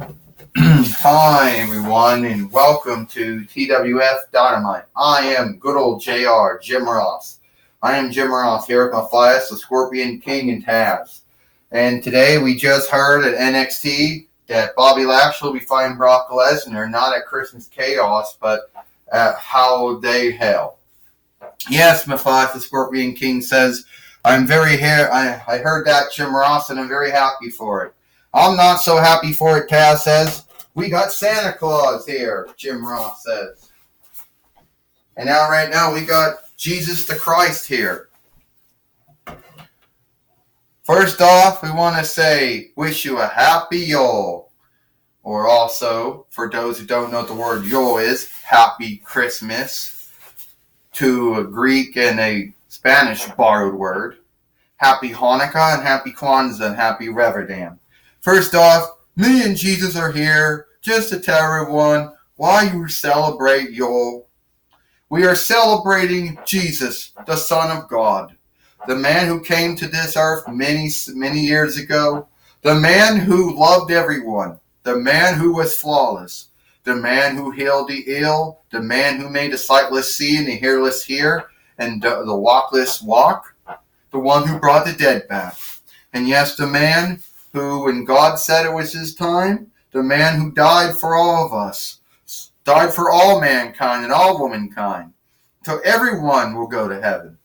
Hi everyone and welcome to TWF Dynamite. I am good old JR, Jim Ross. I am Jim Ross here with my Matthias, the Scorpion King and Taz. And today we just heard at NXT that Bobby Lashley will be fighting Brock Lesnar, not at Christmas Chaos, but at Holiday Hell. Yes, Matthias, the Scorpion King says, I'm very here. I heard that, Jim Ross, and I'm very happy for it. I'm not so happy for it, Taz says. We got Santa Claus here, Jim Ross says. And right now we got Jesus the Christ here. First off, we want to say, wish you a happy Yule. Or also, for those who don't know what the word Yule is, happy Christmas. To a Greek and a Spanish borrowed word. Happy Hanukkah and happy Kwanzaa and happy Ramadan. First off, me and Jesus are here just to tell everyone why you celebrate Yule. We are celebrating Jesus, the Son of God, the man who came to this earth many years ago, the man who loved everyone, the man who was flawless, the man who healed the ill, the man who made the sightless see and the hearless hear, and the walkless walk, the one who brought the dead back. And yes, the man who, when God said it was his time, the man who died for all of us, died for all mankind and all womankind, so everyone will go to heaven.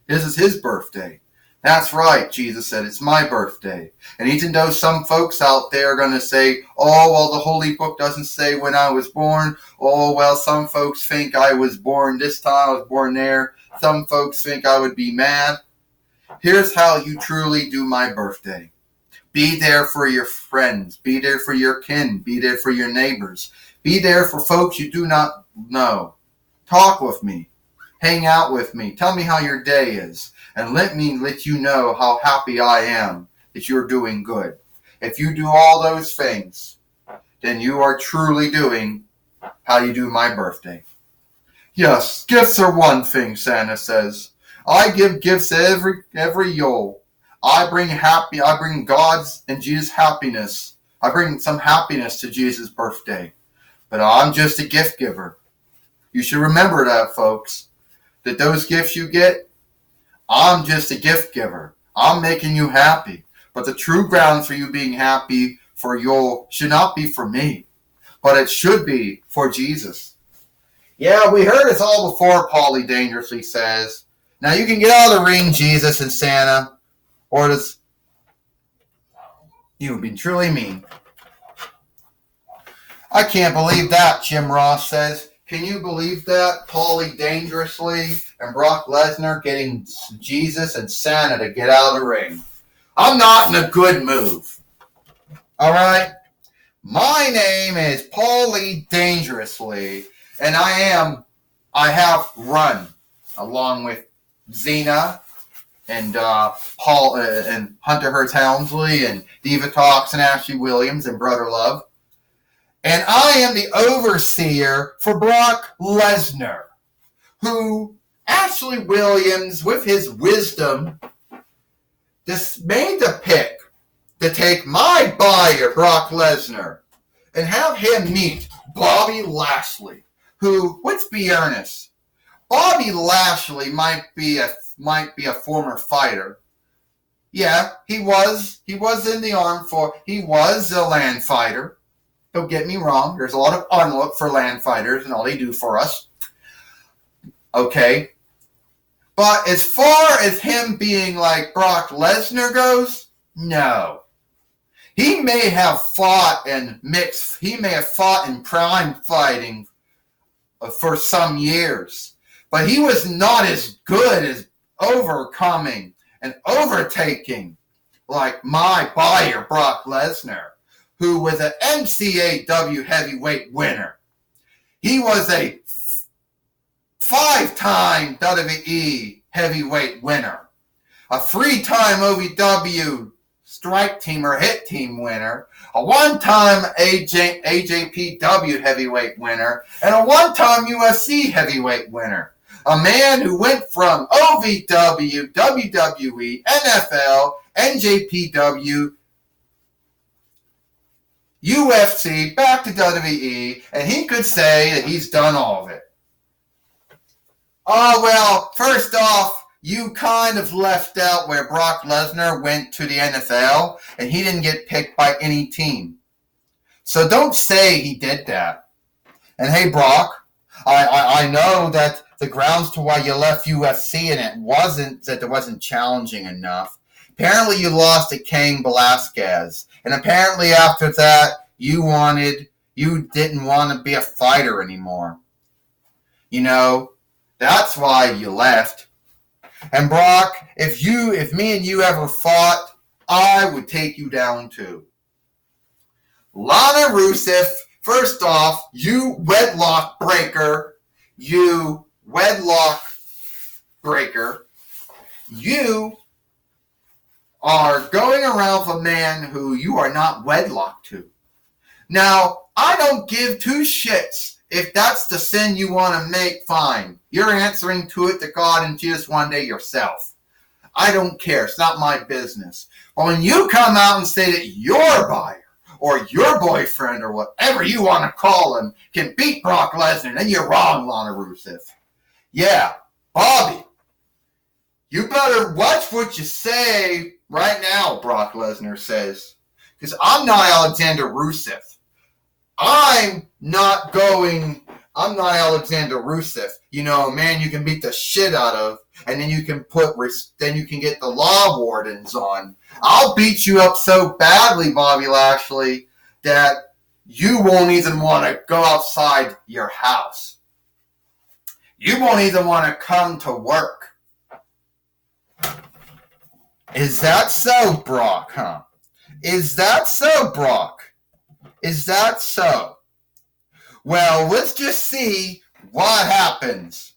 This is his birthday. That's right, Jesus said, it's my birthday. And even though some folks out there are going to say, oh, well, the Holy Book doesn't say when I was born. Oh, well, some folks think I was born this time, I was born there. Some folks think I would be mad. Here's how you truly do my birthday. Be there for your friends. Be there for your kin. Be there for your neighbors. Be there for folks you do not know. Talk with me. Hang out with me. Tell me how your day is. And let me let you know how happy I am that you're doing good. If you do all those things, then you are truly doing how you do my birthday. Yes, gifts are one thing, Santa says. I give gifts every Yule. I bring God's and Jesus' happiness. I bring some happiness to Jesus' birthday. But I'm just a gift giver. You should remember that, folks. That those gifts you get, I'm just a gift giver. I'm making you happy. But the true grounds for you being happy for Yule should not be for me. But it should be for Jesus. Yeah, we heard this all before, Paulie dangerously says. Now you can get out of the ring, Jesus and Santa. Or does you've been truly mean. I can't believe that, Jim Ross says. Can you believe that? Paulie dangerously and Brock Lesnar getting Jesus and Santa to get out of the ring. I'm not in a good mood. Alright? My name is Paulie Dangerously, and I have run along with Xena and Paul and Hunter Hearst Helmsley and Diva Talks and Ashley Williams and Brother Love. And I am the overseer for Brock Lesnar, who Ashley Williams, with his wisdom, just made the pick to take my buyer, Brock Lesnar, and have him meet Bobby Lashley, who, let's be honest, Bobby Lashley might be a former fighter. Yeah, he was in the armed force. He was a land fighter. Don't get me wrong. There's a lot of unlook for land fighters and all they do for us. Okay. But as far as him being like Brock Lesnar goes, no. He may have fought in prime fighting for some years. But he was not as good as overcoming and overtaking like my buyer, Brock Lesnar, who was an MCAW heavyweight winner. He was a 5-time WWE heavyweight winner, a 3-time OVW strike team or hit team winner, a 1-time AJPW heavyweight winner, and a 1-time UFC heavyweight winner. A man who went from OVW, WWE, NFL, NJPW, UFC back to WWE, and he could say that he's done all of it. Oh, well, first off, you kind of left out where Brock Lesnar went to the NFL, and he didn't get picked by any team. So don't say he did that. And hey, Brock, I know that the grounds to why you left UFC and it wasn't challenging enough. Apparently you lost to Cain Velasquez. And apparently after that you didn't want to be a fighter anymore. You know, that's why you left. And Brock, if me and you ever fought, I would take you down too. Lana Rusev, first off, you wedlock breaker. You are going around with a man who you are not wedlocked to. Now, I don't give two shits. If that's the sin you want to make, fine. You're answering to it to God and Jesus one day yourself. I don't care. It's not my business. But when you come out and say that your buyer or your boyfriend or whatever you want to call him can beat Brock Lesnar, then you're wrong, Lana Rusev. Yeah, Bobby, you better watch what you say right now, Brock Lesnar says. Because I'm not Alexander Rusev. I'm not Alexander Rusev. You know, a man you can beat the shit out of, and then you can get the law wardens on. I'll beat you up so badly, Bobby Lashley, that you won't even want to go outside your house. You won't even want to come to work. Is that so, Brock, huh? Is that so, Brock? Is that so? Well, let's just see what happens.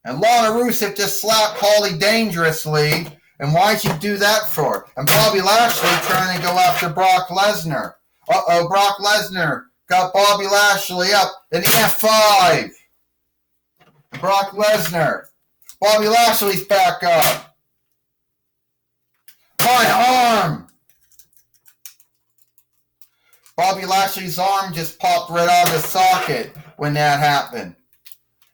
And Lana Rusev just slapped Paulie dangerously. And why'd she do that for? And Bobby Lashley trying to go after Brock Lesnar. Uh-oh, Brock Lesnar got Bobby Lashley up in the F5. Brock Lesnar. Bobby Lashley's back up. My arm. Bobby Lashley's arm just popped right out of the socket when that happened.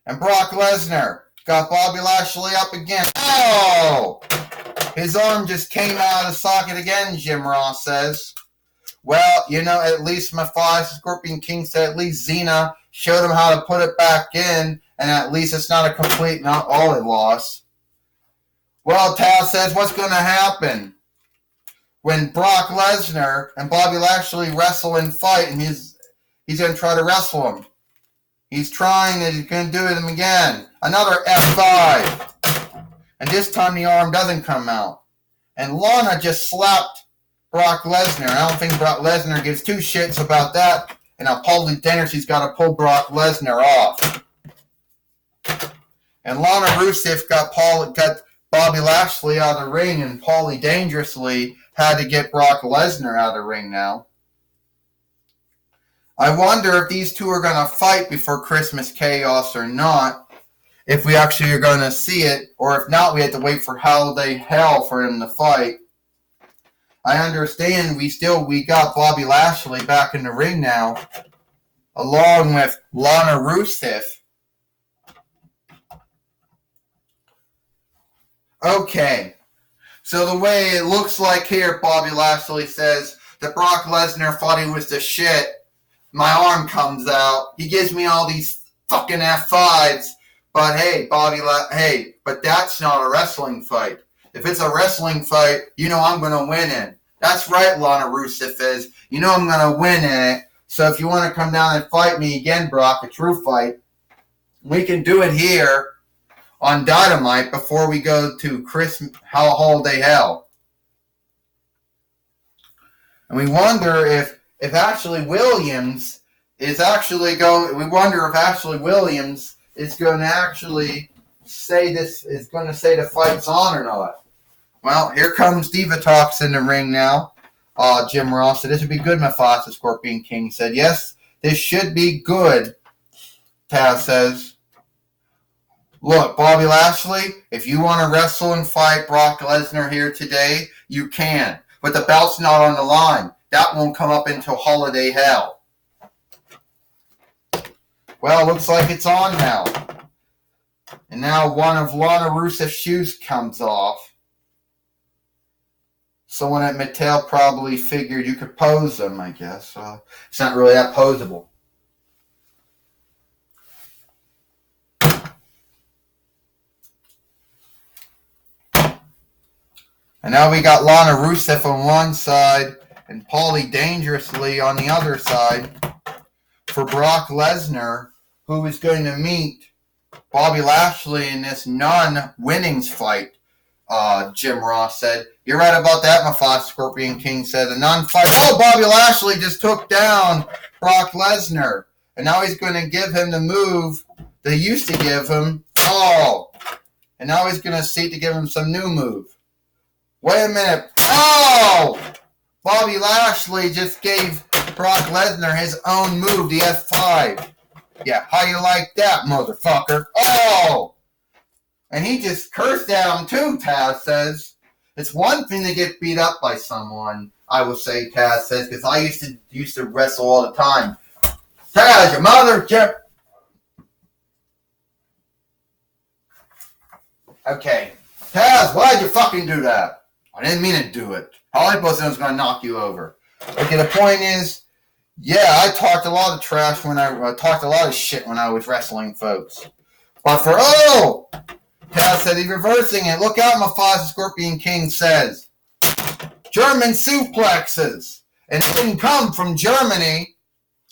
And Brock Lesnar got Bobby Lashley up again. Oh! His arm just came out of the socket again, Jim Ross says. Well, you know, at least Matthias Scorpion King said at least Xena showed him how to put it back in, and at least it's not a complete, not all a loss. Well, Taz says, what's going to happen when Brock Lesnar and Bobby Lashley wrestle and fight, and he's going to try to wrestle him. He's trying, and he's going to do it again. Another F5. And this time the arm doesn't come out. And Lana just slapped Brock Lesnar. I don't think Brock Lesnar gives two shits about that. And now Paulie Dangerously's got to pull Brock Lesnar off. And Lana Rusev got Bobby Lashley out of the ring, and Paulie Dangerously had to get Brock Lesnar out of the ring now. I wonder if these two are going to fight before Christmas Chaos or not. If we actually are going to see it, or if not, we have to wait for holiday hell for them to fight. I understand we got Bobby Lashley back in the ring now, along with Lana Rusev. Okay, so the way it looks like here, Bobby Lashley says that Brock Lesnar thought he was the shit. My arm comes out. He gives me all these fucking F5s. But hey, but that's not a wrestling fight. If it's a wrestling fight, you know I'm going to win it. That's right, Lana Rusev is. You know I'm going to win in it. So if you want to come down and fight me again, Brock, a true fight, we can do it here on Dynamite before we go to Holiday Hell. And we wonder if Ashley Williams is actually going. We wonder if Ashley Williams is going to actually say the fight's on or not. Well, here comes Diva Talks in the ring now. Jim Ross said, this would be good, Mufasa Scorpion King said. Yes, this should be good, Taz says. Look, Bobby Lashley, if you want to wrestle and fight Brock Lesnar here today, you can. But the belt's not on the line. that won't come up until Holiday Hell. Well, looks like it's on now. And now one of Lana Rusev's shoes comes off. Someone at Mattel probably figured you could pose them, I guess. It's not really that posable. And now we got Lana Rusev on one side and Paulie Dangerously on the other side for Brock Lesnar, who is going to meet Bobby Lashley in this non-winnings fight, Jim Ross said. You're right about that, Mafia Scorpion King said. The non-fight. Oh, Bobby Lashley just took down Brock Lesnar. And now he's going to give him the move they used to give him. Oh. And now he's going to seek to give him some new move. Wait a minute. Oh! Bobby Lashley just gave Brock Lesnar his own move, the F5. Yeah, how you like that, motherfucker? Oh! And he just cursed at him too, Taz says. It's one thing to get beat up by someone, I will say, Taz says, because I used to wrestle all the time. Taz, your mother, Jeff. Okay. Taz, why'd you fucking do that? I didn't mean to do it. Holly Wilson was going to knock you over. Okay, the point is, yeah, I talked a lot of trash when I talked a lot of shit when I was wrestling, folks. But Taz said he's reversing it. Look out, Mafia Scorpion King says. German suplexes. And it didn't come from Germany.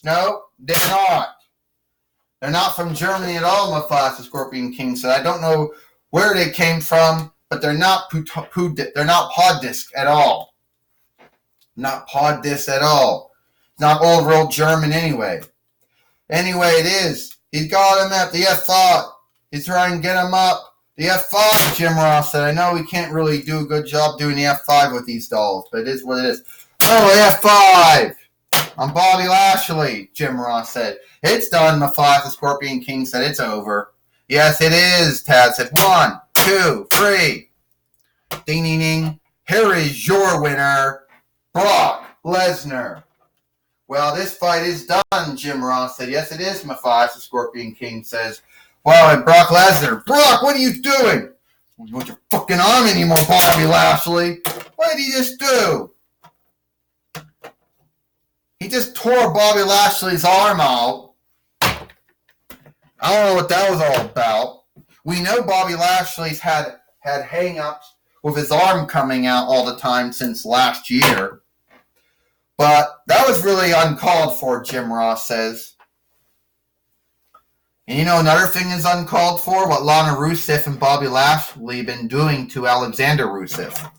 No, they're not. They're not from Germany at all, Mafia Scorpion King said. I don't know where they came from, but they're not they're not pod disc at all. Not pod disc at all. Not old world German anyway. Anyway, it is. He's got him at the F5. He's trying to get him up. The F5, Jim Ross said. I know we can't really do a good job doing the F5 with these dolls, but it is what it is. Oh, the F5 on Bobby Lashley, Jim Ross said. It's done, Mafia the Scorpion King said. It's over. Yes, it is, Taz said. 1, 2, 3. Ding, ding, ding. Here is your winner, Brock Lesnar. Well, this fight is done, Jim Ross said. Yes, it is, Mafia the Scorpion King says. Well, and Brock Lesnar. Brock, what are you doing? You want your fucking arm anymore, Bobby Lashley? What did he just do? He just tore Bobby Lashley's arm out. I don't know what that was all about. We know Bobby Lashley's had hang-ups with his arm coming out all the time since last year. But that was really uncalled for, Jim Ross says. And you know another thing is uncalled for? What Lana Rusev and Bobby Lashley been doing to Alexander Rusev.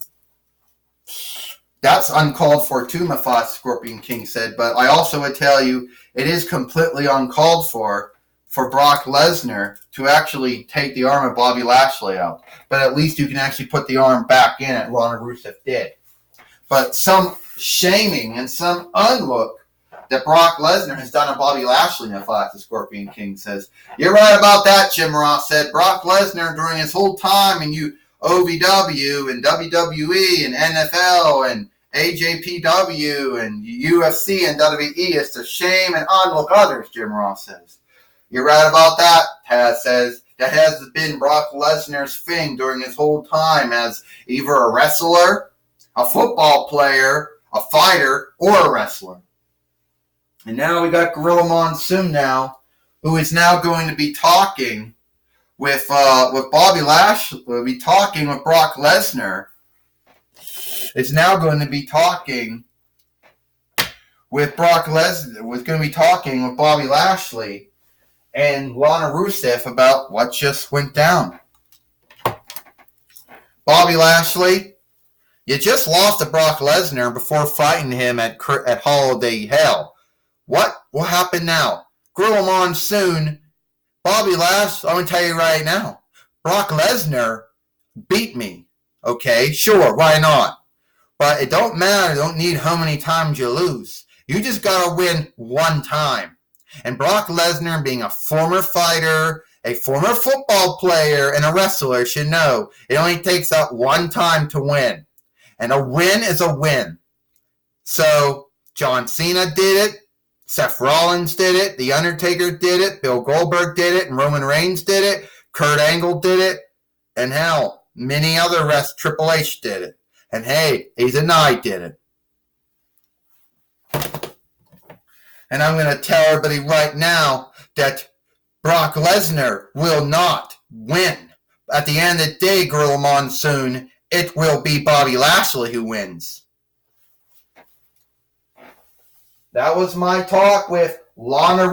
That's uncalled for too, Mafia Scorpion King said. But I also would tell you, it is completely uncalled for Brock Lesnar to actually take the arm of Bobby Lashley out. But at least you can actually put the arm back in it, Lana Rusev did. But some shaming and some unlook that Brock Lesnar has done to Bobby Lashley, Mafia the Scorpion King says. You're right about that, Jim Ross said. Brock Lesnar, during his whole time in OVW and WWE and NFL and AJPW and UFC and WWE is to shame and unlook others, Jim Ross says. You're right about that, Taz says. That has been Brock Lesnar's thing during his whole time as either a wrestler, a football player, a fighter, or a wrestler. And now we got Gorilla Monsoon now, who is now going to be talking with Bobby Lashley. Will be talking with Brock Lesnar. Is now going to be talking with Brock Lesnar. Was going to be talking with Bobby Lashley and Lana Rusev about what just went down. Bobby Lashley, you just lost to Brock Lesnar before fighting him at Holiday Hell. What will happen now? Gorilla Monsoon, Bobby Lashley, I'm going to tell you right now. Brock Lesnar beat me. Okay, sure, why not? But it don't matter. You don't need how many times you lose. You just got to win one time. And Brock Lesnar, being a former fighter, a former football player, and a wrestler, should know it only takes that one time to win. And a win is a win. So John Cena did it. Seth Rollins did it. The Undertaker did it. Bill Goldberg did it. And Roman Reigns did it. Kurt Angle did it. And hell, many other Triple H did it. And hey, even I did it. And I'm going to tell everybody right now that Brock Lesnar will not win. At the end of the day, Gorilla Monsoon, it will be Bobby Lashley who wins. That was my talk with Bobby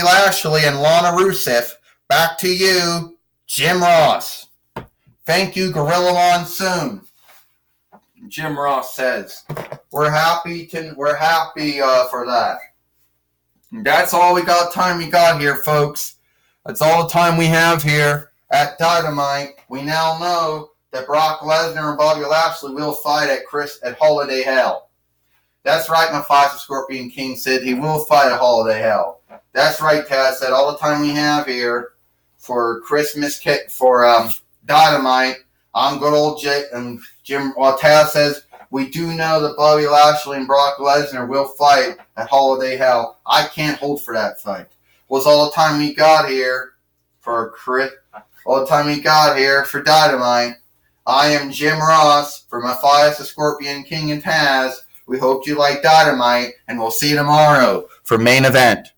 Lashley and Lana Rusev. Back to you, Jim Ross. Thank you, Gorilla Monsoon. Jim Ross says, we're happy for that. And that's all we got here, folks. That's all the time we have here at Dynamite. We now know that Brock Lesnar and Bobby Lashley will fight at Holiday Hell. That's right, Mephisto Scorpion King said he will fight at Holiday Hell. That's right, Taz said. All the time we have here for Christmas for Dynamite. I'm good old Jim. Taz says we do know that Bobby Lashley and Brock Lesnar will fight at Holiday Hell. I can't hold for that fight. Was all the time we got here for Dynamite. I am Jim Ross for Matthias the Scorpion King and Taz. We hope you like Dynamite, and we'll see you tomorrow for Main Event.